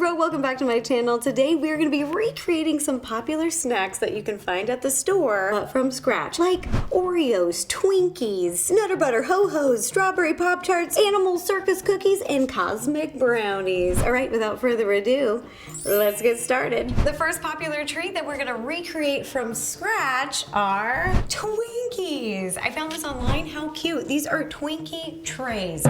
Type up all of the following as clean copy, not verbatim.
bro, welcome back to my channel. Today we're going to be recreating some popular snacks that you can find at the store, but from scratch, like Oreos, Twinkies, Nutter Butter Ho-Hos, Strawberry Pop-Tarts, Animal Circus Cookies, and Cosmic Brownies. All right, without further ado, let's get started. The first popular treat that we're going to recreate from scratch are Twinkies. I found this online. How cute. These are Twinkie trays.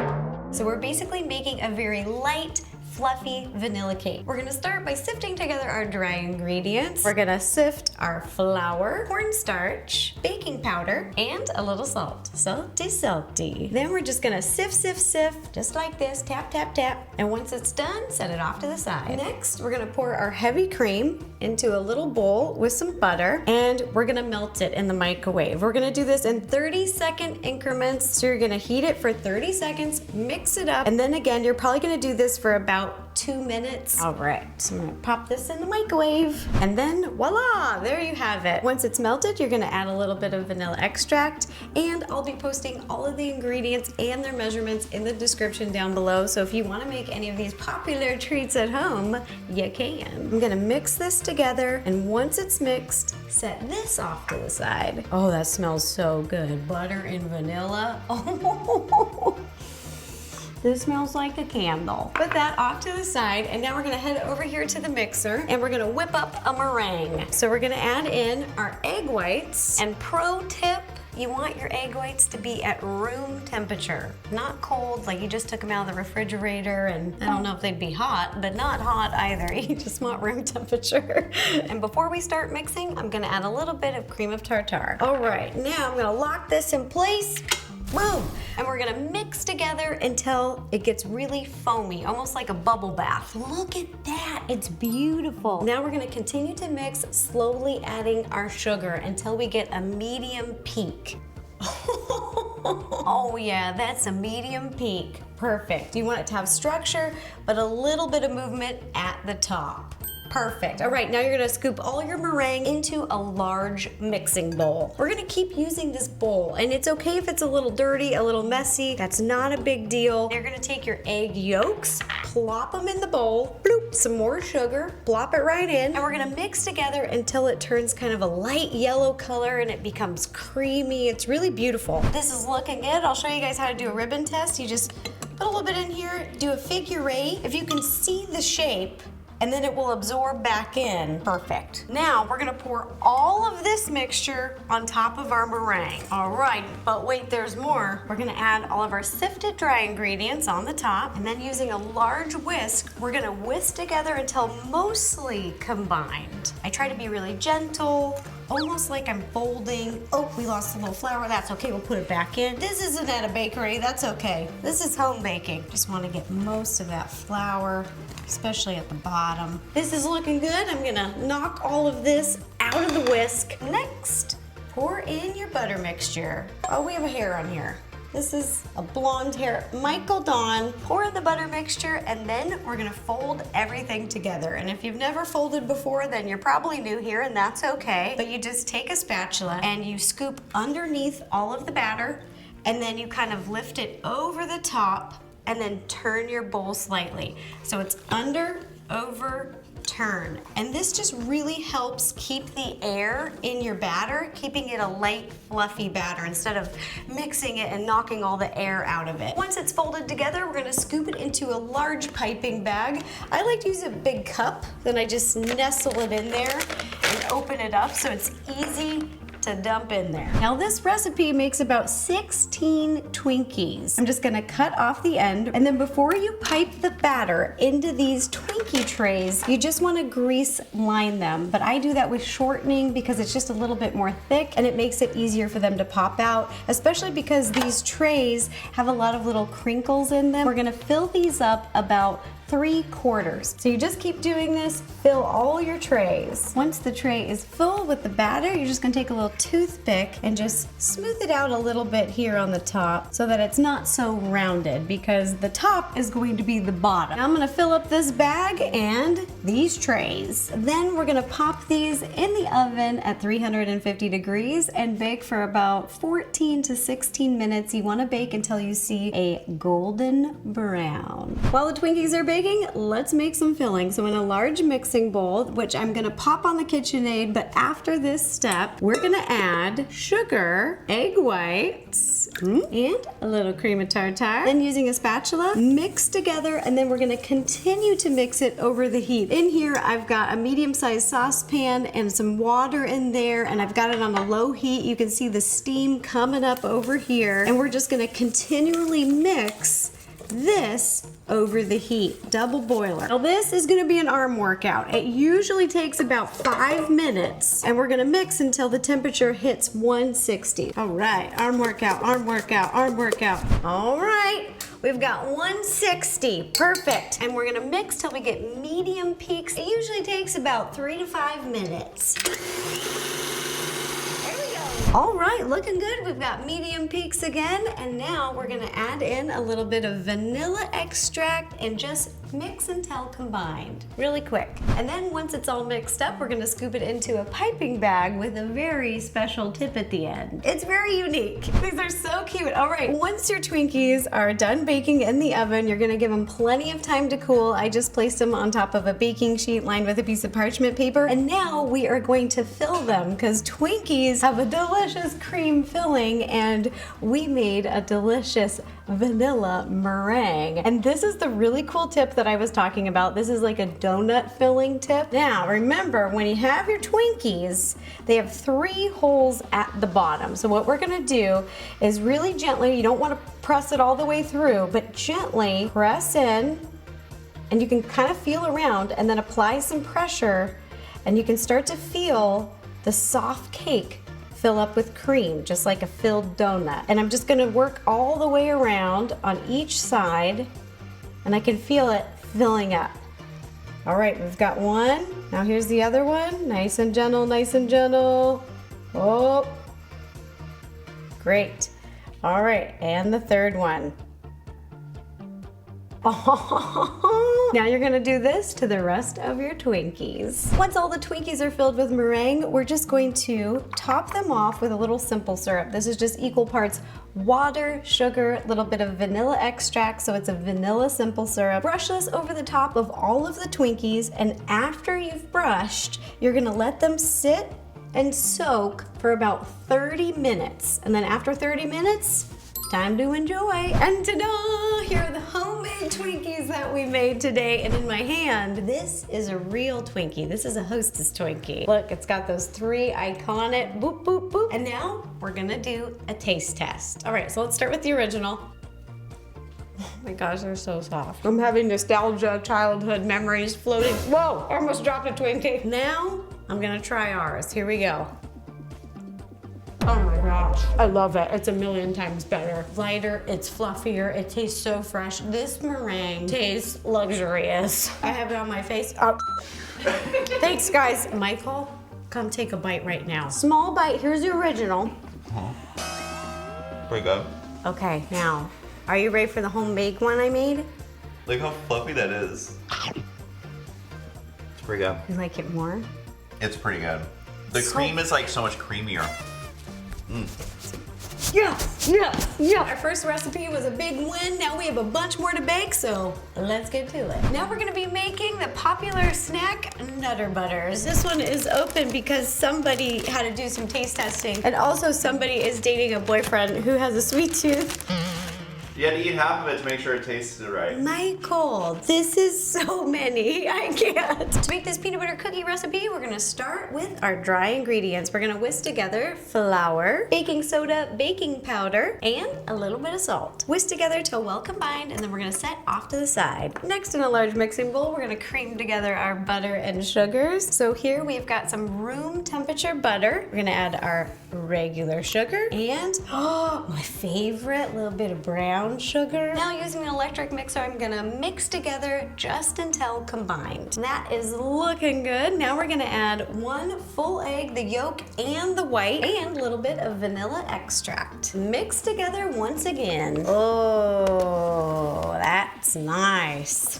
So we're basically making a very light, fluffy vanilla cake. We're gonna start by sifting together our dry ingredients. We're gonna sift our flour, cornstarch, baking powder, and a little salt. Salty. Then we're just gonna sift, just like this, tap, tap, tap. And once it's done, set it off to the side. Next, we're gonna pour our heavy cream into a little bowl with some butter, and we're gonna melt it in the microwave. We're gonna do this in 30-second increments. So you're gonna heat it for 30 seconds, mix it up, and then again, you're probably gonna do this for about 2 minutes. All right, so I'm gonna pop this in the microwave, and then voila, there you have it. Once it's melted, you're gonna add a little bit of vanilla extract, and I'll be posting all of the ingredients and their measurements in the description down below, so if you wanna make any of these popular treats at home, you can. I'm gonna mix this together, and once it's mixed, set this off to the side. Oh, that smells so good. Butter and vanilla. Oh. This smells like a candle. Put that off to the side, and now we're gonna head over here to the mixer, and we're gonna whip up a meringue. So we're gonna add in our egg whites, and pro tip, you want your egg whites to be at room temperature, not cold, like you just took them out of the refrigerator, and I don't know if they'd be hot, but not hot either. You just want room temperature. And before we start mixing, I'm gonna add a little bit of cream of tartar. All right, now I'm gonna lock this in place. Boom! And we're gonna mix together until it gets really foamy, almost like a bubble bath. Look at that, it's beautiful. Now we're gonna continue to mix, slowly adding our sugar until we get a medium peak. Oh yeah, that's a medium peak. Perfect. You want it to have structure, but a little bit of movement at the top. Perfect. All right, now you're gonna scoop all your meringue into a large mixing bowl. We're gonna keep using this bowl, and it's okay if it's a little dirty, a little messy. That's not a big deal. You're gonna take your egg yolks, plop them in the bowl, bloop, some more sugar, plop it right in, and we're gonna mix together until it turns kind of a light yellow color and it becomes creamy. It's really beautiful. This is looking good. I'll show you guys how to do a ribbon test. You just put a little bit in here, do a figure eight. If you can see the shape, and then it will absorb back in. Perfect. Now we're gonna pour all of this mixture on top of our meringue. All right, but wait, there's more. We're gonna add all of our sifted dry ingredients on the top, and then using a large whisk, we're gonna whisk together until mostly combined. I try to be really gentle, almost like I'm folding. Oh, we lost a little flour. That's okay, we'll put it back in. This isn't at a bakery, that's okay. This is home baking. Just wanna get most of that flour, especially at the bottom. This is looking good. I'm gonna knock all of this out of the whisk. Next, pour in your butter mixture. Oh, we have a hair on here. This is a blonde hair. Michael Dawn, pour in the butter mixture, and then we're gonna fold everything together. And if you've never folded before, then you're probably new here, and that's okay. But you just take a spatula and you scoop underneath all of the batter, and then you kind of lift it over the top, and then turn your bowl slightly. So it's under, over, turn. And this just really helps keep the air in your batter, keeping it a light, fluffy batter instead of mixing it and knocking all the air out of it. Once it's folded together, we're gonna scoop it into a large piping bag. I like to use a big cup, then I just nestle it in there and open it up so it's easy to dump in there. Now this recipe makes about 16 Twinkies. I'm just gonna cut off the end, and then before you pipe the batter into these Twinkie trays, you just wanna grease line them. But I do that with shortening because it's just a little bit more thick and it makes it easier for them to pop out, especially because these trays have a lot of little crinkles in them. We're gonna fill these up about 3/4. So you just keep doing this, fill all your trays. Once the tray is full with the batter, you're just gonna take a little toothpick and just smooth it out a little bit here on the top so that it's not so rounded, because the top is going to be the bottom. Now I'm gonna fill up this bag bag and these trays. Then we're gonna pop these in the oven at 350 degrees and bake for about 14 to 16 minutes. You wanna bake until you see a golden brown. While the Twinkies are baking, let's make some filling. So in a large mixing bowl, which I'm gonna pop on the KitchenAid, but after this step, we're gonna add sugar, egg whites, and a little cream of tartar. Then using a spatula, mix together, and then we're gonna continue to mix it over the heat. In here, I've got a medium-sized saucepan and some water in there, and I've got it on a low heat. You can see the steam coming up over here, and we're just gonna continually mix this over the heat, double boiler. Now this is gonna be an arm workout. It usually takes about 5 minutes, and we're gonna mix until the temperature hits 160. All right, arm workout, arm workout, arm workout. All right, we've got 160, perfect. And we're gonna mix till we get medium peaks. It usually takes about 3 to 5 minutes. All right, looking good. We've got medium peaks again, and now we're gonna add in a little bit of vanilla extract and just mix until combined, really quick. And then once it's all mixed up, we're gonna scoop it into a piping bag with a very special tip at the end. It's very unique. These are so cute. All right, once your Twinkies are done baking in the oven, you're gonna give them plenty of time to cool. I just placed them on top of a baking sheet lined with a piece of parchment paper, and now we are going to fill them because Twinkies have a delicious cream filling, and we made a delicious vanilla meringue. And this is the really cool tip that I was talking about. This is like a donut filling tip. Now remember, when you have your Twinkies, they have 3 holes at the bottom. So what we're gonna do is really gently, you don't wanna press it all the way through, but gently press in, and you can kind of feel around and then apply some pressure, and you can start to feel the soft cake fill up with cream, just like a filled donut. And I'm just gonna work all the way around on each side, and I can feel it filling up. All right, we've got one. Now here's the other one. Nice and gentle, nice and gentle. Oh, great. All right, and the third one. Now you're gonna do this to the rest of your Twinkies. Once all the Twinkies are filled with meringue, we're just going to top them off with a little simple syrup. This is just equal parts water, sugar, a little bit of vanilla extract, so it's a vanilla simple syrup. Brush this over the top of all of the Twinkies, and after you've brushed, you're gonna let them sit and soak for about 30 minutes. And then after 30 minutes, time to enjoy. And ta-da! Here are the homemade Twinkies that we made today. And in my hand, this is a real Twinkie. This is a Hostess Twinkie. Look, it's got those 3 iconic boop, boop, boop. And now we're gonna do a taste test. All right, so let's start with the original. Oh my gosh, they're so soft. I'm having nostalgia, childhood memories floating. Whoa, I almost dropped a Twinkie. Now, I'm gonna try ours. Here we go. Oh my gosh, I love it. It's a million times better. Lighter, it's fluffier, it tastes so fresh. This meringue tastes luxurious. I have it on my face. Oh. Thanks guys. Michael, come take a bite right now. Small bite, here's the original. Pretty good. Okay, now, are you ready for the home-baked one I made? Look how fluffy that is. It's pretty good. You like it more? It's pretty good. The cream is like so much creamier. Yes, yes, yes. Our first recipe was a big win. Now we have a bunch more to bake, so let's get to it. Now we're gonna be making the popular snack Nutter Butters. This one is open because somebody had to do some taste testing, and also somebody is dating a boyfriend who has a sweet tooth. You had to eat half of it to make sure it tasted right. Michael, this is so many. I can't. To make this peanut butter cookie recipe, we're gonna start with our dry ingredients. We're gonna whisk together flour, baking soda, baking powder, and a little bit of salt. Whisk together till well combined, and then we're gonna set off to the side. Next, in a large mixing bowl, we're gonna cream together our butter and sugars. So here we've got some room temperature butter. We're gonna add our regular sugar and, oh, my favorite, little bit of brown sugar. Now using an electric mixer, I'm gonna mix together just until combined. That is looking good. Now we're gonna add 1 full egg, the yolk and the white, and a little bit of vanilla extract. Mix together once again. Oh, that's nice.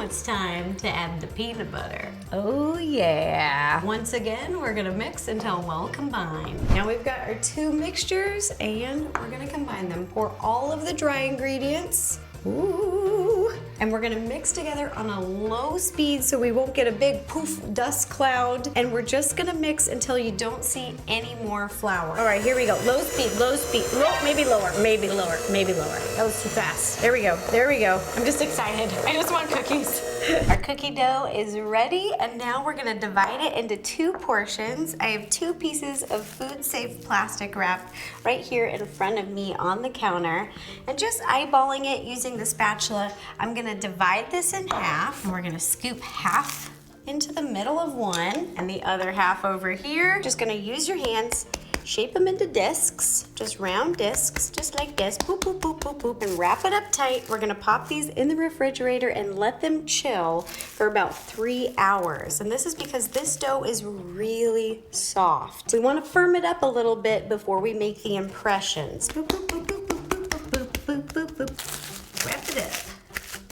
it's time to add the peanut butter. Oh yeah. Once again, we're gonna mix until well combined. Now we've got our two mixtures and we're gonna combine them. Pour all of the dry ingredients. Ooh. And we're gonna mix together on a low speed so we won't get a big poof dust cloud. And we're just gonna mix until you don't see any more flour. All right, here we go. Low speed, low speed. Maybe lower, maybe lower, maybe lower. That was too fast. There we go, there we go. I'm just excited. I just want cookies. Our cookie dough is ready, and now we're gonna divide it into two portions. I have 2 pieces of food-safe plastic wrap right here in front of me on the counter. And just eyeballing it using the spatula, I'm gonna divide this in half, and we're gonna scoop half into the middle of one, and the other half over here. Just gonna use your hands, shape them into discs, just round discs, just like this, boop, boop, boop, boop, boop, and wrap it up tight. We're gonna pop these in the refrigerator and let them chill for about 3 hours. And this is because this dough is really soft. We wanna firm it up a little bit before we make the impressions. Boop, boop, boop, boop, boop, boop, boop, boop, boop, boop. Wrap it up.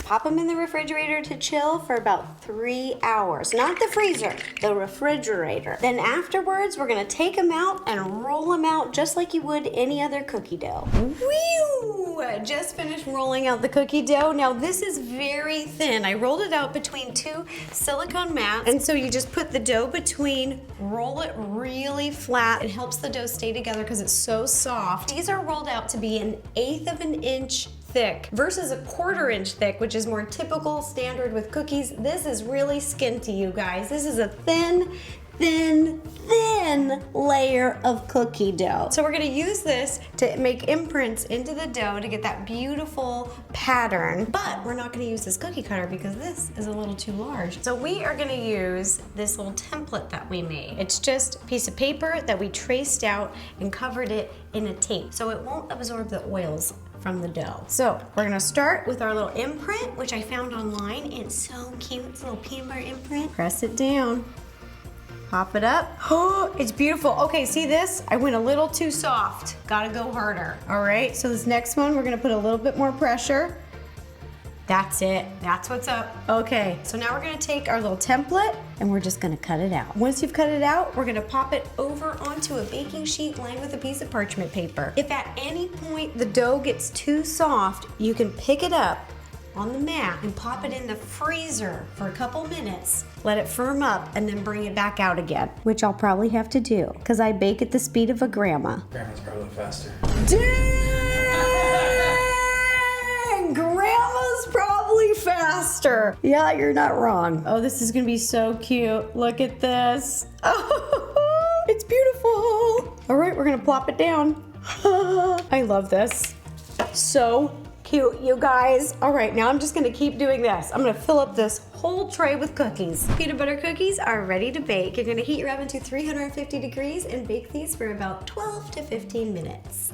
Pop them in the refrigerator to chill for about 3 hours. Not the freezer, the refrigerator. Then afterwards, we're gonna take them out and roll them out just like you would any other cookie dough. Whew! Just finished rolling out the cookie dough. Now this is very thin. I rolled it out between 2 silicone mats. And so you just put the dough between, roll it really flat. It helps the dough stay together because it's so soft. These are rolled out to be 1/8 of an inch thick versus 1/4 inch thick, which is more typical standard with cookies. This is really skinty, you guys. This is a thin layer of cookie dough. So we're gonna use this to make imprints into the dough to get that beautiful pattern, but we're not gonna use this cookie cutter because this is a little too large. So we are gonna use this little template that we made. It's just a piece of paper that we traced out and covered it in a tape so it won't absorb the oils from the dough. So we're gonna start with our little imprint, which I found online. It's so cute, it's a little peanut butter imprint. Press it down, pop it up. Oh, it's beautiful. Okay, see this? I went a little too soft. Gotta go harder. All right, so this next one, we're gonna put a little bit more pressure. That's it, that's what's up. Okay, so now we're gonna take our little template and we're just gonna cut it out. Once you've cut it out, we're gonna pop it over onto a baking sheet lined with a piece of parchment paper. If at any point the dough gets too soft, you can pick it up on the mat and pop it in the freezer for a couple minutes. Let it firm up and then bring it back out again, which I'll probably have to do because I bake at the speed of a grandma. Grandma's probably faster. Dang! Grandma's probably faster. Yeah, you're not wrong. Oh, this is gonna be so cute. Look at this. Oh, it's beautiful. All right, we're gonna plop it down. I love this. So cute, you guys. All right, now I'm just gonna keep doing this. I'm gonna fill up this whole tray with cookies. Peanut butter cookies are ready to bake. You're gonna heat your oven to 350 degrees and bake these for about 12 to 15 minutes.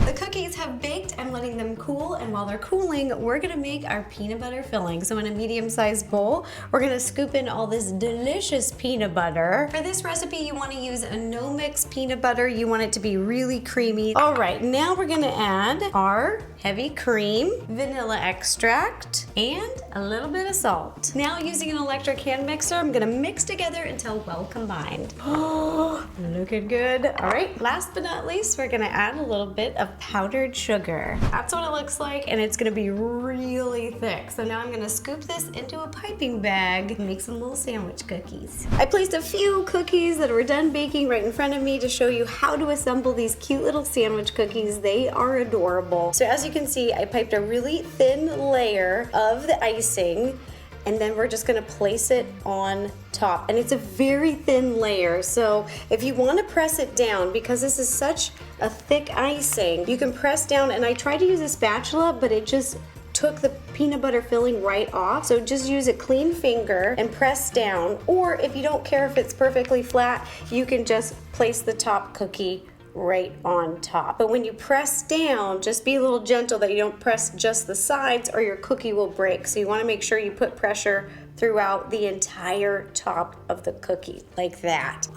The cookies have baked. I'm letting them cool, and while they're cooling, we're gonna make our peanut butter filling. So in a medium-sized bowl, we're gonna scoop in all this delicious peanut butter. For this recipe, you wanna use a no-mix peanut butter. You want it to be really creamy. All right, now we're gonna add our heavy cream, vanilla extract, and a little bit of salt. Now using an electric hand mixer, I'm gonna mix together until well combined. Oh, looking good. All right, last but not least, we're gonna add a little bit of powdered sugar. That's what it looks like, and it's gonna be really thick. So now I'm gonna scoop this into a piping bag and make some little sandwich cookies. I placed a few cookies that were done baking right in front of me to show you how to assemble these cute little sandwich cookies. They are adorable. So as you can see, I piped a really thin layer of the icing, and then we're just gonna place it on top. And it's a very thin layer, so if you wanna press it down, because this is such a thick icing, you can press down, and I tried to use a spatula, but it just took the peanut butter filling right off. So just use a clean finger and press down, or if you don't care if it's perfectly flat, you can just place the top cookie right on top. But when you press down, just be a little gentle that you don't press just the sides or your cookie will break. So you want to make sure you put pressure throughout the entire top of the cookie, like that.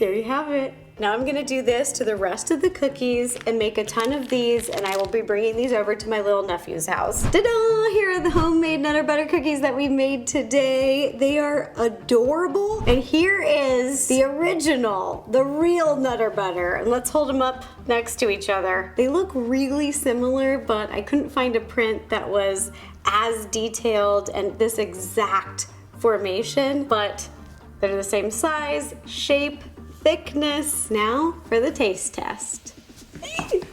There you have it. Now I'm gonna do this to the rest of the cookies and make a ton of these, and I will be bringing these over to my little nephew's house. Ta-da! Here are the homemade Nutter Butter cookies that we made today. They are adorable. And here is the original, the real Nutter Butter. And let's hold them up next to each other. They look really similar, but I couldn't find a print that was as detailed and this exact formation, but they're the same size, shape, thickness. Now for the taste test.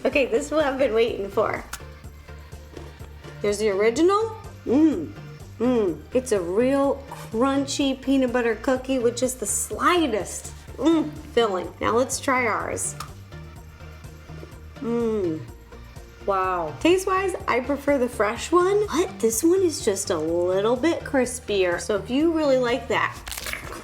Okay, this is what I've been waiting for. There's the original. It's a real crunchy peanut butter cookie with just the slightest filling. Now let's try ours. Wow. Taste-wise, I prefer the fresh one, but this one is just a little bit crispier. So if you really like that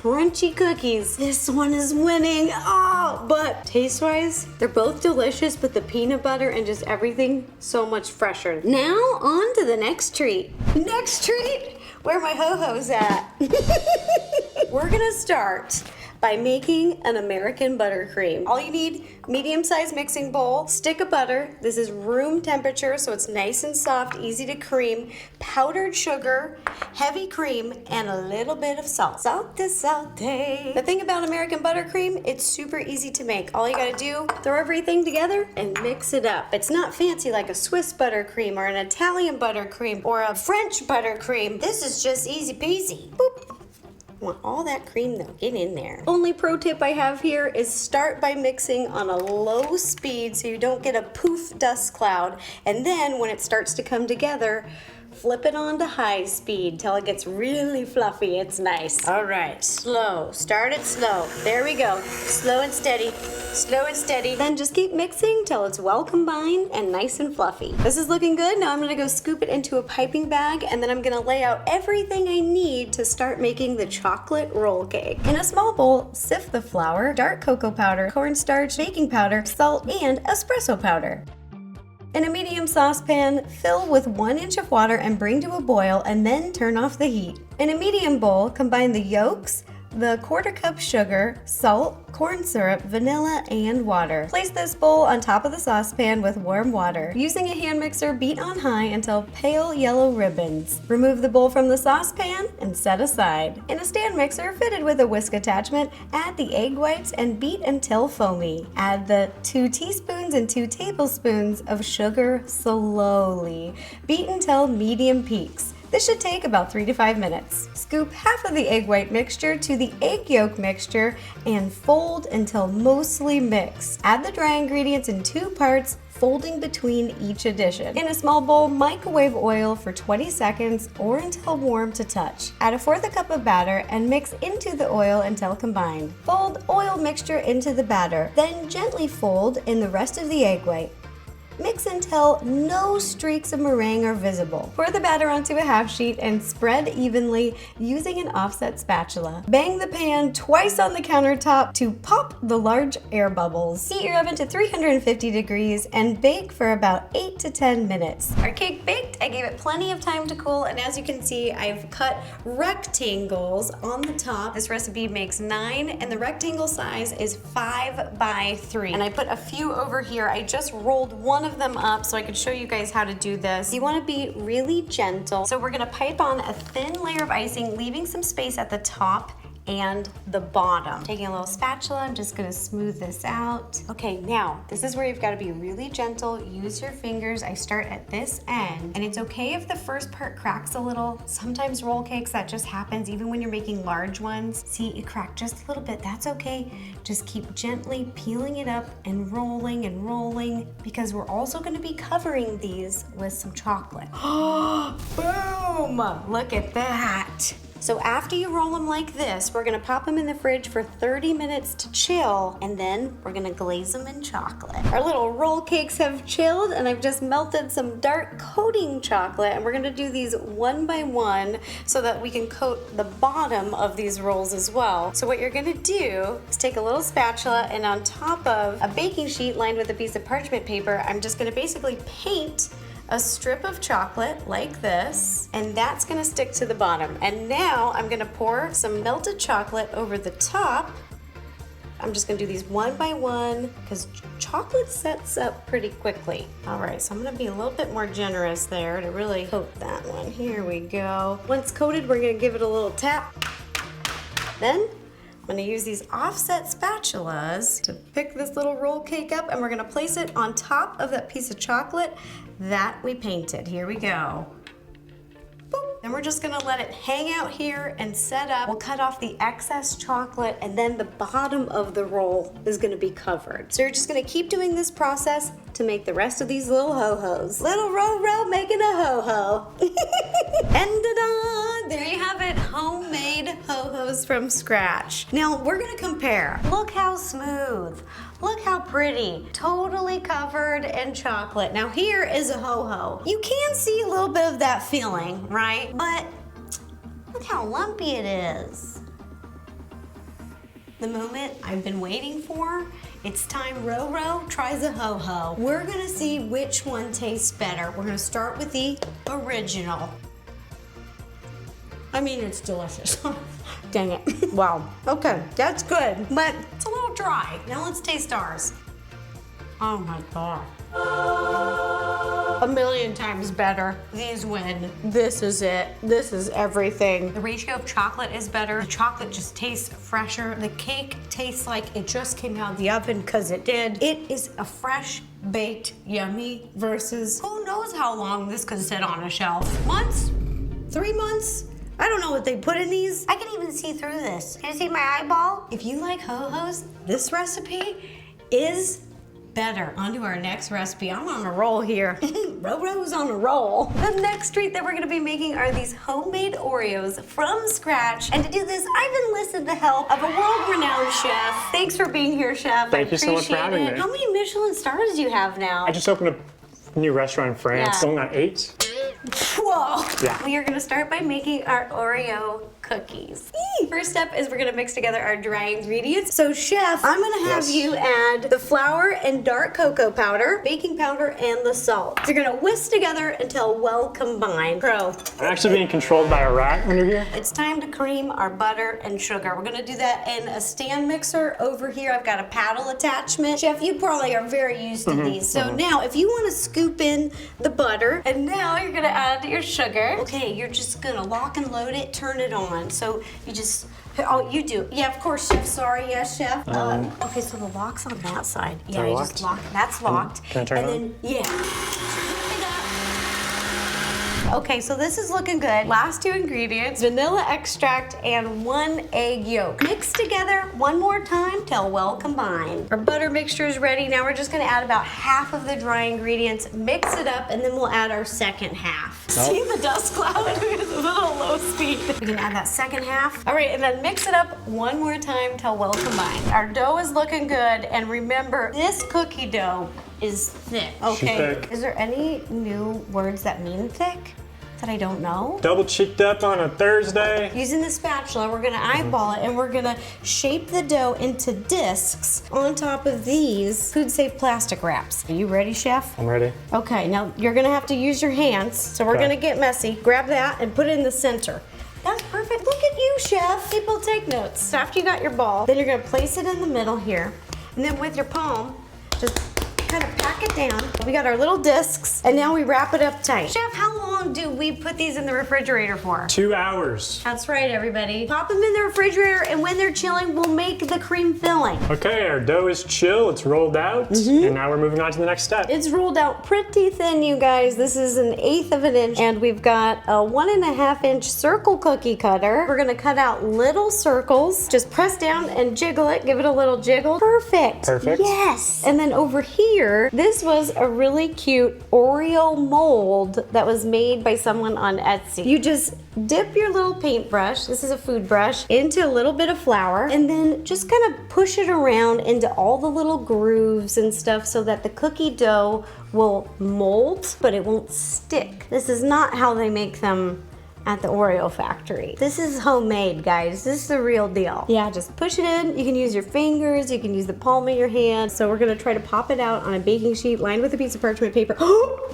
crunchy cookies, this one is winning. Oh, but taste-wise, they're both delicious, but the peanut butter and just everything so much fresher. Now on to the next treat. Next treat? Where my ho-ho's at? We're gonna start by making an American buttercream. All you need, medium-sized mixing bowl, stick of butter. This is room temperature, so it's nice and soft, easy to cream, powdered sugar, heavy cream, and a little bit of salt. Salte. The thing about American buttercream, it's super easy to make. All you gotta do, throw everything together and mix it up. It's not fancy like a Swiss buttercream or an Italian buttercream or a French buttercream. This is just easy peasy. Boop. Want all that cream though, get in there. Only pro tip I have here is start by mixing on a low speed so you don't get a poof dust cloud, and then when it starts to come together, flip it on to high speed till it gets really fluffy. It's nice. All right, slow. Start it slow. There we go. Slow and steady. Slow and steady. Then just keep mixing till it's well combined and nice and fluffy. This is looking good. Now I'm gonna go scoop it into a piping bag, and then I'm gonna lay out everything I need to start making the chocolate roll cake. In a small bowl, sift the flour, dark cocoa powder, cornstarch, baking powder, salt, and espresso powder. In a medium saucepan, fill with 1 inch of water and bring to a boil, and then turn off the heat. In a medium bowl, combine the yolks, the 1/4 cup sugar, salt, corn syrup, vanilla, and water. Place this bowl on top of the saucepan with warm water. Using a hand mixer, beat on high until pale yellow ribbons. Remove the bowl from the saucepan and set aside. In a stand mixer fitted with a whisk attachment, add the egg whites and beat until foamy. Add the 2 teaspoons and 2 tablespoons of sugar slowly. Beat until medium peaks. This should take about 3 to 5 minutes. Scoop half of the egg white mixture to the egg yolk mixture and fold until mostly mixed. Add the dry ingredients in 2 parts, folding between each addition. In a small bowl, microwave oil for 20 seconds or until warm to touch. Add 1/4 cup of batter and mix into the oil until combined. Fold oil mixture into the batter, then gently fold in the rest of the egg white. Mix until no streaks of meringue are visible. Pour the batter onto a half sheet and spread evenly using an offset spatula. Bang the pan twice on the countertop to pop the large air bubbles. Heat your oven to 350 degrees and bake for about 8 to 10 minutes. Our cake baked, I gave it plenty of time to cool, and as you can see, I've cut rectangles on the top. This recipe makes 9, and the rectangle size is 5 by 3. And I put a few over here. I just rolled one of them up so I could show you guys how to do this. You want to be really gentle. So we're going to pipe on a thin layer of icing, leaving some space at the top and the bottom. Taking a little spatula, I'm just gonna smooth this out. Okay, now, this is where you've gotta be really gentle. Use your fingers. I start at this end, and it's okay if the first part cracks a little. Sometimes roll cakes, that just happens, even when you're making large ones. See, it cracked just a little bit, that's okay. Just keep gently peeling it up and rolling, because we're also gonna be covering these with some chocolate. Boom! Look at that. So after you roll them like this, we're gonna pop them in the fridge for 30 minutes to chill, and then we're gonna glaze them in chocolate. Our little roll cakes have chilled, and I've just melted some dark coating chocolate, and we're gonna do these one by one so that we can coat the bottom of these rolls as well. So what you're gonna do is take a little spatula, and on top of a baking sheet lined with a piece of parchment paper, I'm just gonna basically paint a strip of chocolate like this, and that's gonna stick to the bottom. And now I'm gonna pour some melted chocolate over the top. I'm just gonna do these one by one because chocolate sets up pretty quickly. All right, so I'm gonna be a little bit more generous there to really coat that one. Here we go. Once coated, we're gonna give it a little tap. Then I'm gonna use these offset spatulas to pick this little roll cake up, and we're gonna place it on top of that piece of chocolate that we painted. Here we go. Boop. And we're just gonna let it hang out here and set up. We'll cut off the excess chocolate, and then the bottom of the roll is gonna be covered. So you're just gonna keep doing this process to make the rest of these little ho-hos. Little Ro-Ro making a ho-ho. And ta-da! There you have it, homemade ho-hos from scratch. Now we're gonna compare. Look how smooth. Look how pretty. Totally covered in chocolate. Now here is a ho-ho. You can see a little bit of that feeling, right? But look how lumpy it is. The moment I've been waiting for. It's time Ro-Ro tries a ho-ho. We're gonna see which one tastes better. We're gonna start with the original. I mean, it's delicious. Dang it. Wow. Okay, that's good, but it's a little dry. Now let's taste ours. Oh my God. A million times better. These win. This is it. This is everything. The ratio of chocolate is better. The chocolate just tastes fresher. The cake tastes like it just came out of the oven because it did. It is a fresh baked yummy versus who knows how long this could sit on a shelf. Months? 3 months? I don't know what they put in these. I can even see through this. Can you see my eyeball? If you like ho-hos, this recipe is better. On to our next recipe. I'm on a roll here. Ro-Ro's on a roll. The next treat that we're gonna be making are these homemade Oreos from scratch. And to do this, I've enlisted the help of a world-renowned chef. Thanks for being here, chef. Thank you so much for having me. How many Michelin stars do you have now? I just opened a new restaurant in France. Yeah. Going on 8. Whoa! Yeah. We are gonna start by making our Oreo cookies. First step is we're gonna mix together our dry ingredients. So chef, I'm gonna have you add the flour and dark cocoa powder, baking powder, and the salt. You're gonna whisk together until well combined. Pro. I'm actually being controlled by a rat under here. It's time to cream our butter and sugar. We're gonna do that in a stand mixer. Over here, I've got a paddle attachment. Chef, you probably are very used to these. So now, if you wanna scoop in the butter, and now you're gonna add your sugar. Okay, you're just gonna lock and load it, turn it on. So you just, oh, you do. Yeah, of course, chef, sorry, yes, chef. Okay, so the lock's on that side. Yeah, you just lock, that's locked. Can I turn it on? And then, yeah. Okay, so this is looking good. Last 2 ingredients, vanilla extract and 1 egg yolk. Mix together one more time till well combined. Our butter mixture is ready. Now we're just gonna add about half of the dry ingredients, mix it up, and then we'll add our second half. See the dust cloud? It's a little low speed. We can add that second half. All right, and then mix it up one more time till well combined. Our dough is looking good, and remember, this cookie dough is thick, okay? Thick. Is there any new words that mean thick that I don't know? Double cheeked up on a Thursday. Using the spatula, we're gonna eyeball it, and we're gonna shape the dough into discs on top of these food-safe plastic wraps. Are you ready, chef? I'm ready. Okay, now you're gonna have to use your hands, so we're gonna get messy. Grab that and put it in the center. That's perfect. Look at you, chef. People take notes. So after you got your ball, then you're gonna place it in the middle here, and then with your palm, just kind of pack it down. We got our little discs, and now we wrap it up tight. Chef, how long do we put these in the refrigerator for? 2 hours. That's right, everybody. Pop them in the refrigerator, and when they're chilling, we'll make the cream filling. Okay, our dough is chill, it's rolled out, and now we're moving on to the next step. It's rolled out pretty thin, you guys. This is 1/8 of an inch, and we've got a 1.5 inch circle cookie cutter. We're gonna cut out little circles. Just press down and jiggle it, give it a little jiggle. Perfect. Perfect. Yes. And then over here, this was a really cute Oreo mold that was made by someone on Etsy. You just dip your little paintbrush, this is a food brush, into a little bit of flour, and then just kind of push it around into all the little grooves and stuff so that the cookie dough will mold, but it won't stick. This is not how they make them at the Oreo factory. This is homemade, guys. This is the real deal. Yeah, just push it in. You can use your fingers, you can use the palm of your hand. So we're gonna try to pop it out on a baking sheet lined with a piece of parchment paper.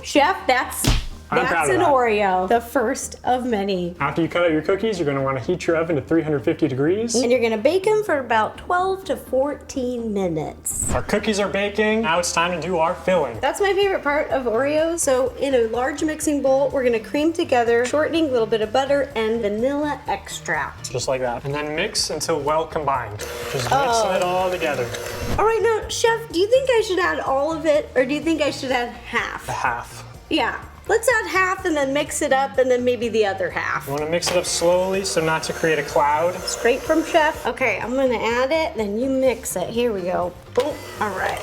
Chef, that's I'm proud That's of an that. Oreo, the first of many. After you cut out your cookies, you're gonna wanna heat your oven to 350 degrees. And you're gonna bake them for about 12 to 14 minutes. Our cookies are baking. Now it's time to do our filling. That's my favorite part of Oreos. So in a large mixing bowl, we're gonna cream together shortening, a little bit of butter, and vanilla extract. Just like that. And then mix until well combined. Just mixing it all together. All right, now, Chef, do you think I should add all of it, or do you think I should add half? Half. Yeah, let's add half and then mix it up, and then maybe the other half. You wanna mix it up slowly so not to create a cloud. Straight from Chef. Okay, I'm gonna add it, then you mix it. Here we go. Boom, all right.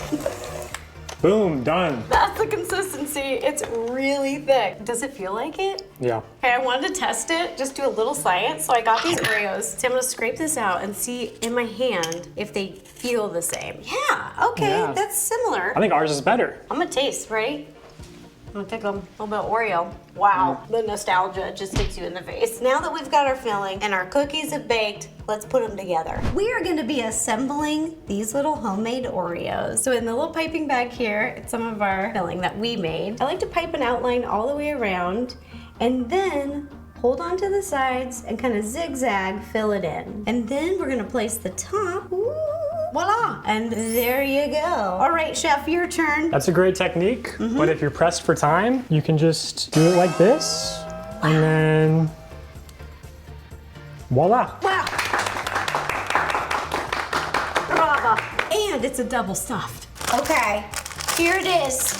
Boom, done. That's the consistency. It's really thick. Does it feel like it? Yeah. Okay, I wanted to test it, just do a little science. So I got these Oreos. So I'm gonna scrape this out and see in my hand if they feel the same. Yeah, okay, Yeah. that's similar. I think ours is better. I'm gonna taste, ready? I'm gonna take a little bit of Oreo. Wow, the nostalgia just hits you in the face. Now that we've got our filling and our cookies have baked, let's put them together. We are gonna be assembling these little homemade Oreos. So in the little piping bag here, it's some of our filling that we made. I like to pipe an outline all the way around and then hold on to the sides and kind of zigzag fill it in. And then we're gonna place the top. Ooh, voila, and there you go. All right, Chef, your turn. That's a great technique, but if you're pressed for time, you can just do it like this, and then voila. Wow. Brava. And it's a double stuffed. Okay, here it is.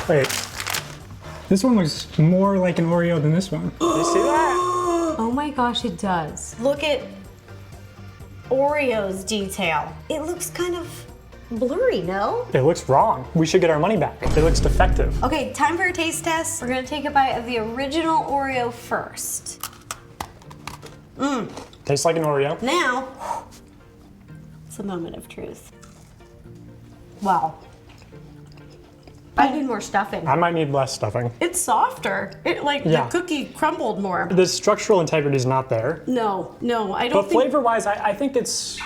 Wait. This one looks more like an Oreo than this one. You see that? Oh my gosh, it does. Look at Oreo's detail. It looks kind of blurry, no? It looks wrong. We should get our money back. It looks defective. Okay, time for a taste test. We're gonna take a bite of the original Oreo first. Tastes like an Oreo. Now, it's a moment of truth. Wow. I need more stuffing. I might need less stuffing. It's softer. It like Yeah. the cookie crumbled more. The structural integrity is not there. No, I don't But think. flavor-wise, I think it's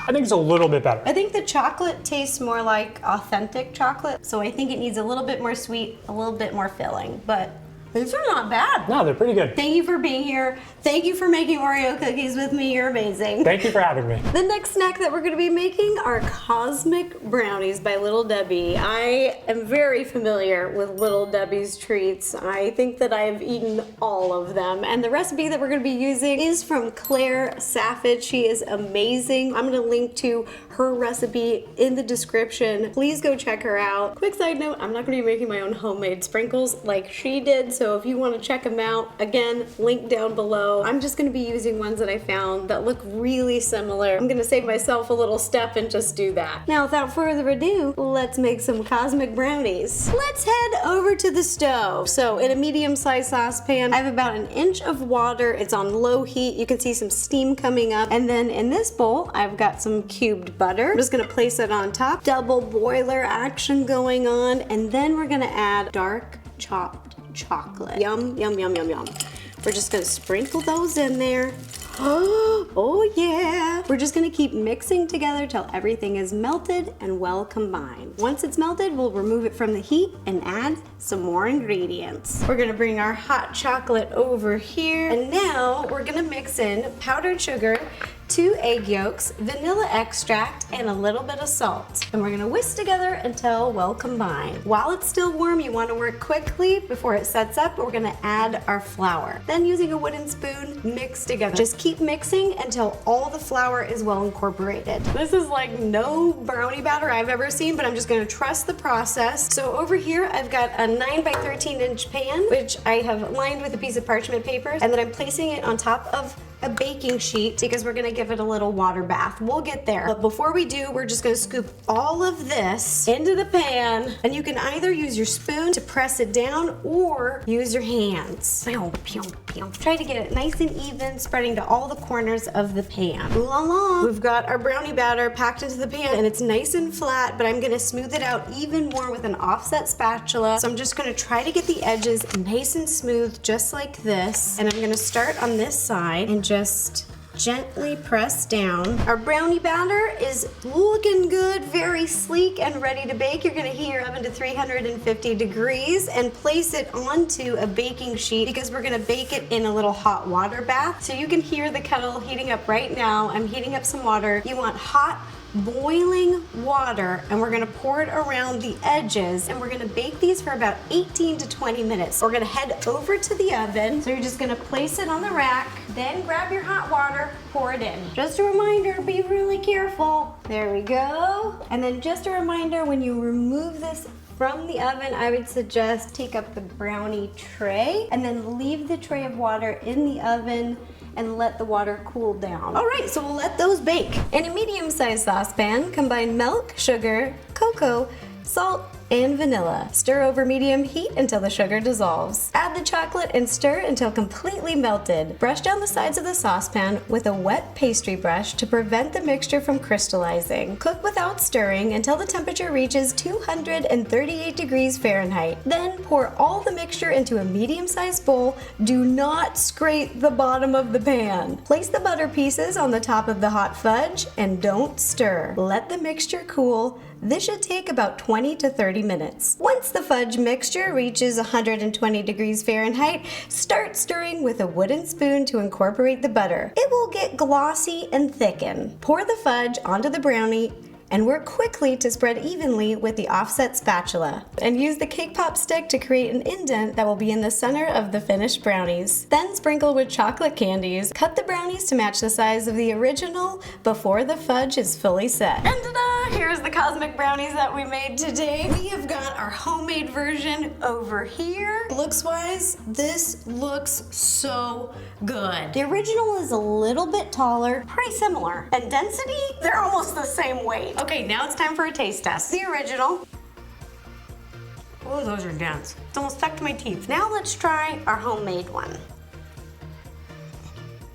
a little bit better. I think the chocolate tastes more like authentic chocolate, so I think it needs a little bit more sweet, a little bit more filling. But these are not bad. No, they're pretty good. Thank you for being here. Thank you for making Oreo cookies with me. You're amazing. Thank you for having me. The next snack that we're going to be making are Cosmic Brownies by Little Debbie. I am very familiar with Little Debbie's treats. I think that I've eaten all of them. And the recipe that we're going to be using is from Claire Safford. She is amazing. I'm going to link to her recipe in the description. Please go check her out. Quick side note, I'm not going to be making my own homemade sprinkles like she did. So if you want to check them out, again, link down below. I'm just going to be using ones that I found that look really similar. I'm going to save myself a little step and just do that. Now, without further ado, let's make some Cosmic Brownies. Let's head over to the stove. So in a medium-sized saucepan, I have about an inch of water. It's on low heat. You can see some steam coming up. And then in this bowl, I've got some cubed butter. I'm just going to place it on top. Double boiler action going on. And then we're going to add dark chopped chocolate. Yum, yum, yum, yum, yum. We're just gonna sprinkle those in there. Oh yeah. We're just gonna keep mixing together till everything is melted and well combined. Once it's melted, we'll remove it from the heat and add some more ingredients. We're gonna bring our hot chocolate over here. And now we're gonna mix in powdered sugar, 2 egg yolks, vanilla extract, and a little bit of salt. And we're gonna whisk together until well combined. While it's still warm, you wanna work quickly before it sets up. We're gonna add our flour. Then using a wooden spoon, mix together. Just keep mixing until all the flour is well incorporated. This is like no brownie batter I've ever seen, but I'm just gonna trust the process. So over here, I've got a 9 by 13 inch pan, which I have lined with a piece of parchment paper, and then I'm placing it on top of a baking sheet because we're gonna give it a little water bath. We'll get there. But before we do, we're just gonna scoop all of this into the pan, and you can either use your spoon to press it down or use your hands. Try to get it nice and even, spreading to all the corners of the pan. Ooh la la. We've got our brownie batter packed into the pan, and it's nice and flat, but I'm gonna smooth it out even more with an offset spatula. So I'm just gonna try to get the edges nice and smooth, just like this. And I'm gonna start on this side and just gently press down. Our brownie batter is looking good, very sleek and ready to bake. You're gonna heat your oven to 350 degrees and place it onto a baking sheet because we're gonna bake it in a little hot water bath. So you can hear the kettle heating up right now. I'm heating up some water. You want hot, boiling water, and we're gonna pour it around the edges, and we're gonna bake these for about 18 to 20 minutes. We're gonna head over to the oven. So you're just gonna place it on the rack, then grab your hot water, pour it in. Just a reminder, be really careful. There we go. And then just a reminder, when you remove this from the oven, I would suggest take up the brownie tray and then leave the tray of water in the oven and let the water cool down. All right, so we'll let those bake. In a medium-sized saucepan, combine milk, sugar, cocoa, salt, and vanilla. Stir over medium heat until the sugar dissolves. Add the chocolate and stir until completely melted. Brush down the sides of the saucepan with a wet pastry brush to prevent the mixture from crystallizing. Cook without stirring until the temperature reaches 238 degrees Fahrenheit. Then pour all the mixture into a medium-sized bowl. Do not scrape the bottom of the pan. Place the butter pieces on the top of the hot fudge and don't stir. Let the mixture cool. This should take about 20 to 30 minutes. Once the fudge mixture reaches 120 degrees Fahrenheit, start stirring with a wooden spoon to incorporate the butter. It will get glossy and thicken. Pour the fudge onto the brownie and work quickly to spread evenly with the offset spatula. And use the cake pop stick to create an indent that will be in the center of the finished brownies. Then sprinkle with chocolate candies. Cut the brownies to match the size of the original before the fudge is fully set. And ta-da! Here's the cosmic brownies that we made today. We have got our homemade version over here. Looks-wise, this looks so good. The original is a little bit taller, pretty similar. And density, they're almost the same weight. Okay, now it's time for a taste test. The original. Oh, those are dense. It's almost stuck to my teeth. Now let's try our homemade one.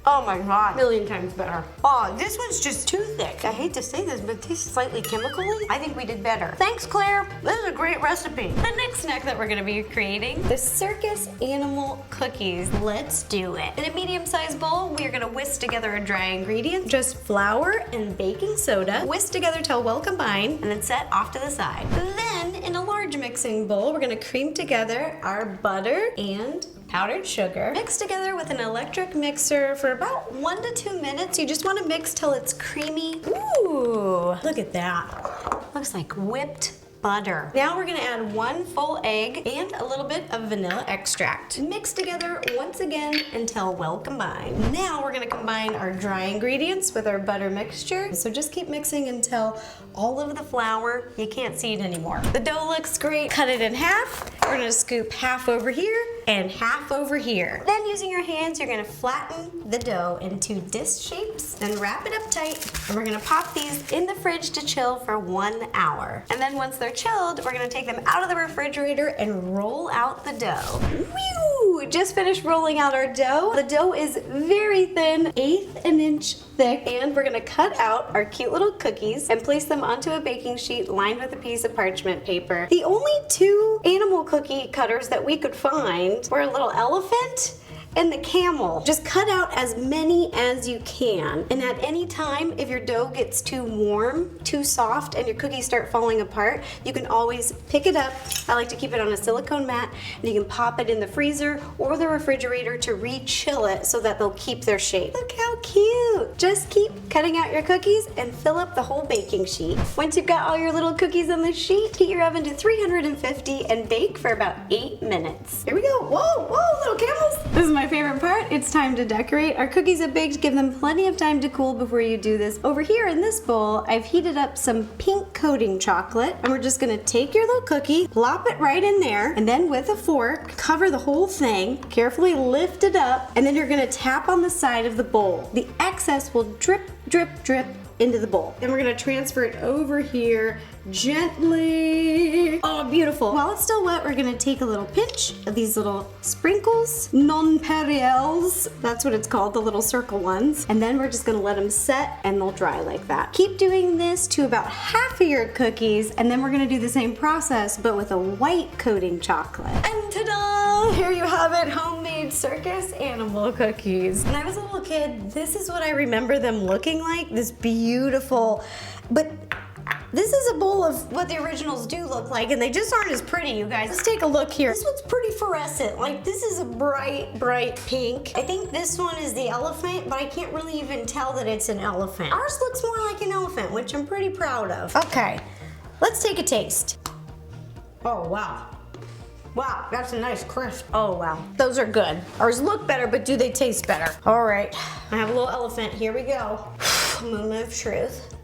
Oh my God, a million times better. Oh, this one's just too thick. I hate to say this, but it tastes slightly chemically. I think we did better. Thanks, Claire. This is a great recipe. The next snack that we're gonna be creating, the circus animal cookies. Let's do it. In a medium-sized bowl, we are gonna whisk together our dry ingredients, just flour and baking soda. Whisk together till well combined, and then set off to the side. Then, in a large mixing bowl, we're gonna cream together our butter and powdered sugar. Mix together with an electric mixer for about 1 to 2 minutes. You just want to mix till it's creamy. Ooh, look at that. Looks like whipped butter. Now we're gonna add 1 full egg and a little bit of vanilla extract. Mix together once again until well combined. Now we're gonna combine our dry ingredients with our butter mixture. So just keep mixing until all of the flour, you can't see it anymore. The dough looks great. Cut it in half. We're gonna scoop half over here and half over here. Then using your hands, you're gonna flatten the dough into disc shapes, then wrap it up tight, and we're gonna pop these in the fridge to chill for 1 hour. And then once they're chilled, we're gonna take them out of the refrigerator and roll out the dough. Whew! Just finished rolling out our dough. The dough is very thin, 1/8 an inch thick, and we're gonna cut out our cute little cookies and place them onto a baking sheet lined with a piece of parchment paper. The only 2 animal cookie cutters that we could find were a little elephant and the camel. Just cut out as many as you can. And at any time, if your dough gets too warm, too soft, and your cookies start falling apart, you can always pick it up. I like to keep it on a silicone mat, and you can pop it in the freezer or the refrigerator to re-chill it so that they'll keep their shape. Look how cute. Just keep cutting out your cookies and fill up the whole baking sheet. Once you've got all your little cookies on the sheet, heat your oven to 350 and bake for about 8 minutes. Here we go. Whoa, whoa, little camels. This is my favorite part. It's time to decorate. Our cookies have baked. Give them plenty of time to cool before you do this. Over here in this bowl, I've heated up some pink coating chocolate, and we're just gonna take your little cookie, plop it right in there, and then with a fork, cover the whole thing, carefully lift it up, and then you're gonna tap on the side of the bowl. The excess will drip, drip, drip into the bowl. Then we're gonna transfer it over here gently. Oh, beautiful. While it's still wet, we're gonna take a little pinch of these little sprinkles, nonpareils, that's what it's called, the little circle ones. And then we're just gonna let them set and they'll dry like that. Keep doing this to about half of your cookies, and then we're gonna do the same process, but with a white coating chocolate. And ta-da! Here you have it, homemade homemade circus animal cookies. When I was a little kid, this is what I remember them looking like. This beautiful, but this is a bowl of what the originals do look like, and they just aren't as pretty, you guys. Let's take a look here. This one's pretty fluorescent. Like, this is a bright, bright pink. I think this one is the elephant, but I can't really even tell that it's an elephant. Ours looks more like an elephant, which I'm pretty proud of. Okay, let's take a taste. Oh, wow. Wow, that's a nice crisp. Oh, wow. Those are good. Ours look better, but do they taste better? All right, I have a little elephant. Here we go. Moment of truth.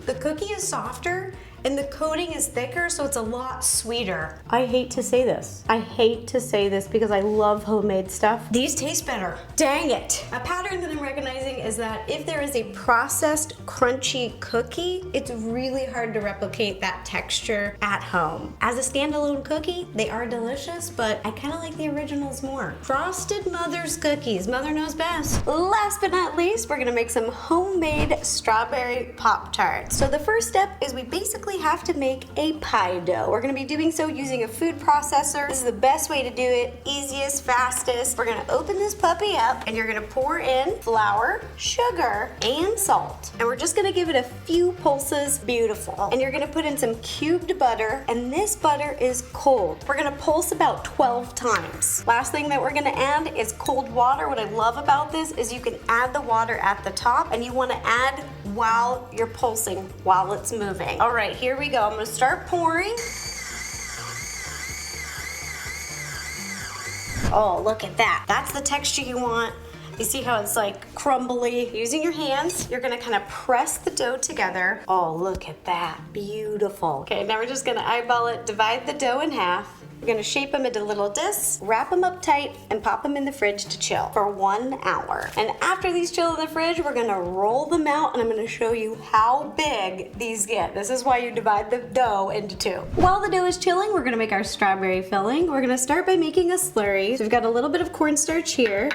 The cookie is softer and the coating is thicker, so it's a lot sweeter. I hate to say this. I hate to say this because I love homemade stuff. These taste better. Dang it. A pattern that I'm recognizing is that if there is a processed crunchy cookie, it's really hard to replicate that texture at home. As a standalone cookie, they are delicious, but I kind of like the originals more. Frosted Mother's cookies. Mother knows best. Last but not least, we're gonna make some homemade strawberry Pop-Tarts. So the first step is we basically have to make a pie dough. We're gonna be doing so using a food processor. This is the best way to do it, easiest, fastest. We're gonna open this puppy up and you're gonna pour in flour, sugar, and salt. And we're just gonna give it a few pulses. Beautiful. And you're gonna put in some cubed butter, and this butter is cold. We're gonna pulse about 12 times. Last thing that we're gonna add is cold water. What I love about this is you can add the water at the top, and you wanna add while you're pulsing, while it's moving. All right, here we go. I'm gonna start pouring. Oh, look at that. That's the texture you want. You see how it's like crumbly? Using your hands, you're gonna kind of press the dough together. Oh, look at that. Beautiful. Okay, now we're just gonna eyeball it, divide the dough in half. We're gonna shape them into little discs, wrap them up tight, and pop them in the fridge to chill for 1 hour. And after these chill in the fridge, we're gonna roll them out, and I'm gonna show you how big these get. This is why you divide the dough into two. While the dough is chilling, we're gonna make our strawberry filling. We're gonna start by making a slurry. So we've got a little bit of cornstarch here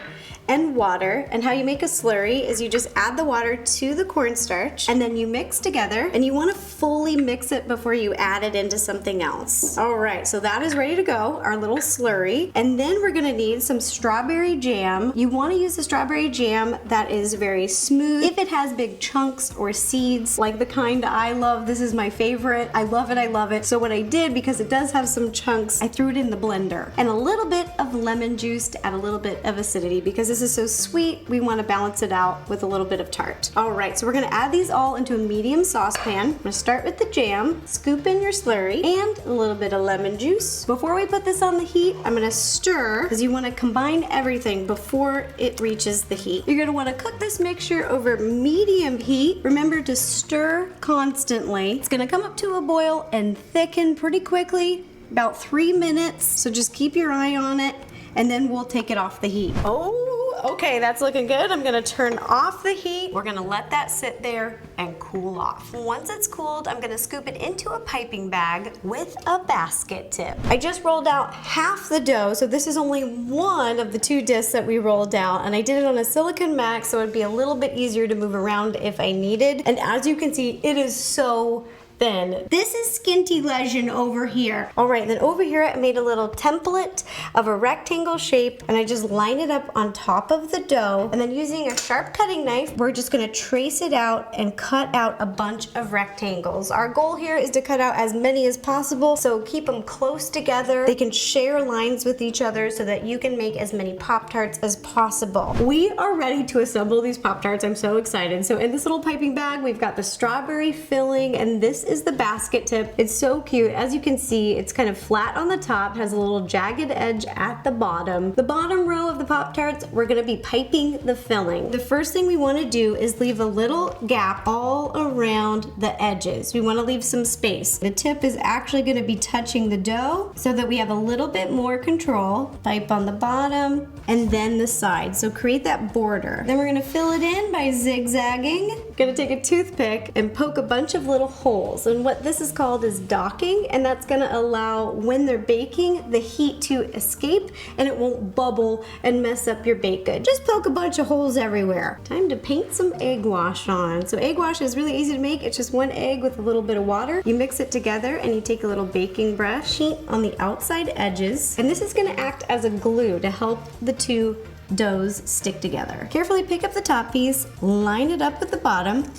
and water, and how you make a slurry is you just add the water to the cornstarch and then you mix together, and you want to fully mix it before you add it into something else. All right, so that is ready to go, our little slurry. And then we're gonna need some strawberry jam. You want to use the strawberry jam that is very smooth. If it has big chunks or seeds, like the kind I love, this is my favorite. I love it, I love it. So what I did, because it does have some chunks, I threw it in the blender. And a little bit of lemon juice to add a little bit of acidity, because this is so sweet, we want to balance it out with a little bit of tart. All right, so we're gonna add these all into a medium saucepan. I'm gonna start with the jam, scoop in your slurry, and a little bit of lemon juice. Before we put this on the heat, I'm gonna stir, because you want to combine everything before it reaches the heat. You're gonna want to cook this mixture over medium heat. Remember to stir constantly. It's gonna come up to a boil and thicken pretty quickly, about 3 minutes. So just keep your eye on it, and then we'll take it off the heat. Oh, okay, that's looking good. I'm gonna turn off the heat. We're gonna let that sit there and cool off. Once it's cooled, I'm gonna scoop it into a piping bag with a basket tip. I just rolled out half the dough, so this is only one of the 2 discs that we rolled out, and I did it on a silicone mat, so it'd be a little bit easier to move around if I needed. And as you can see, it is so thin. This is Skinty Legend over here. All right, then over here I made a little template of a rectangle shape, and I just lined it up on top of the dough, and then using a sharp cutting knife, we're just gonna trace it out and cut out a bunch of rectangles. Our goal here is to cut out as many as possible, so keep them close together. They can share lines with each other so that you can make as many Pop-Tarts as possible. We are ready to assemble these Pop-Tarts. I'm so excited. So in this little piping bag, we've got the strawberry filling, and this is the basket tip. It's so cute. As you can see, it's kind of flat on the top, has a little jagged edge at the bottom. The bottom row of the Pop-Tarts, we're gonna be piping the filling. The first thing we wanna do is leave a little gap all around the edges. We wanna leave some space. The tip is actually gonna be touching the dough so that we have a little bit more control. Pipe on the bottom, and then the sides. So create that border. Then we're gonna fill it in by zigzagging. Gonna take a toothpick and poke a bunch of little holes. And what this is called is docking, and that's gonna allow, when they're baking, the heat to escape and it won't bubble and mess up your baked good. Just poke a bunch of holes everywhere. Time to paint some egg wash on. So egg wash is really easy to make. It's just 1 egg with a little bit of water. You mix it together and you take a little baking brush, paint on the outside edges, and this is gonna act as a glue to help the two doughs stick together. Carefully pick up the top piece, line it up with the bottom.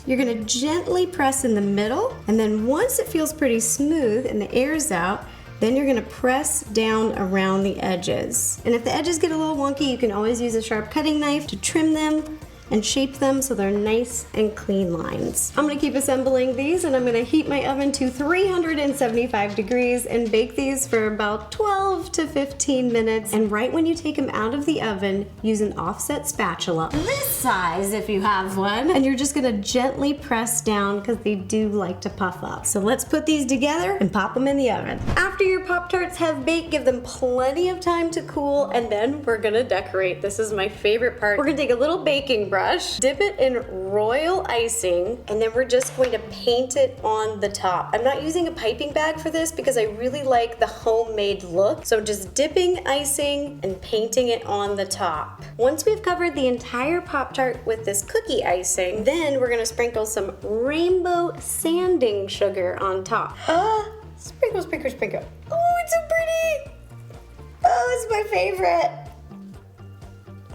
You're gonna gently press in the middle, and then once it feels pretty smooth and the air's out, then you're gonna press down around the edges. And if the edges get a little wonky, you can always use a sharp cutting knife to trim them and shape them so they're nice and clean lines. I'm gonna keep assembling these, and I'm gonna heat my oven to 375 degrees and bake these for about 12 to 15 minutes. And right when you take them out of the oven, use an offset spatula, this size if you have one, and you're just gonna gently press down because they do like to puff up. So let's put these together and pop them in the oven. After your Pop-Tarts have baked, give them plenty of time to cool, and then we're gonna decorate. This is my favorite part. We're gonna take a little baking brush, dip it in royal icing, and then we're just going to paint it on the top. I'm not using a piping bag for this because I really like the homemade look. So just dipping icing and painting it on the top. Once we've covered the entire Pop-Tart with this cookie icing, then we're gonna sprinkle some rainbow sanding sugar on top. Sprinkle, sprinkle, sprinkle. Oh, it's so pretty. Oh, it's my favorite.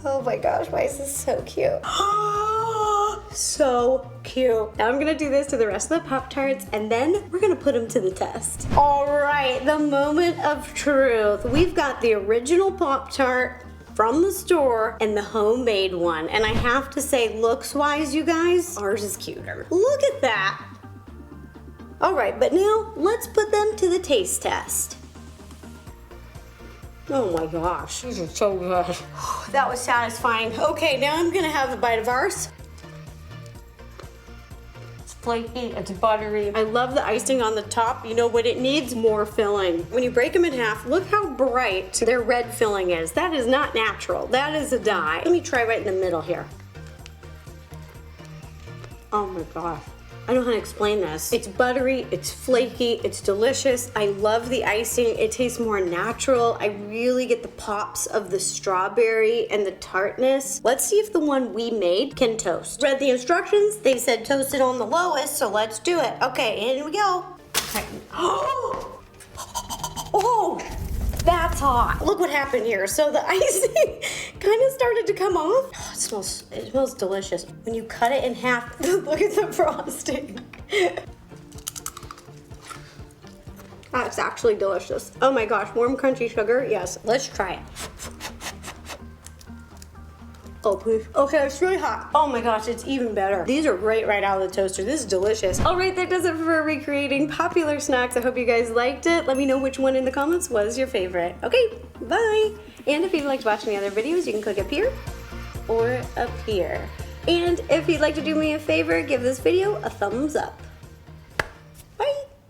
Oh my gosh, why is this so cute? So cute. Now I'm gonna do this to the rest of the Pop-Tarts, and then we're gonna put them to the test. All right, the moment of truth. We've got the original Pop-Tart from the store and the homemade one. And I have to say, looks-wise, you guys, ours is cuter. Look at that. All right, but now let's put them to the taste test. Oh my gosh, these are so good. That was satisfying. Okay, now I'm gonna have a bite of ours. It's flaky, it's buttery. I love the icing on the top. You know what it needs? More filling. When you break them in half, look how bright their red filling is. That is not natural, that is a dye. Let me try right in the middle here. Oh my gosh. I don't know how to explain this. It's buttery, it's flaky, it's delicious. I love the icing. It tastes more natural. I really get the pops of the strawberry and the tartness. Let's see if the one we made can toast. Read the instructions. They said toast it on the lowest, so let's do it. Okay, in we go. Okay. Oh, that's hot. Look what happened here. So the icing kind of started to come off. Oh, it smells delicious. When you cut it in half, look at the frosting. Oh, it's actually delicious. Oh my gosh, warm crunchy sugar. Yes, let's try it. Oh, please. Okay, it's really hot. Oh my gosh, it's even better. These are great right out of the toaster. This is delicious. All right, that does it for recreating popular snacks. I hope you guys liked it. Let me know which one in the comments was your favorite. Okay, bye. And if you'd like to watch any other videos, you can click up here or up here. And if you'd like to do me a favor, give this video a thumbs up.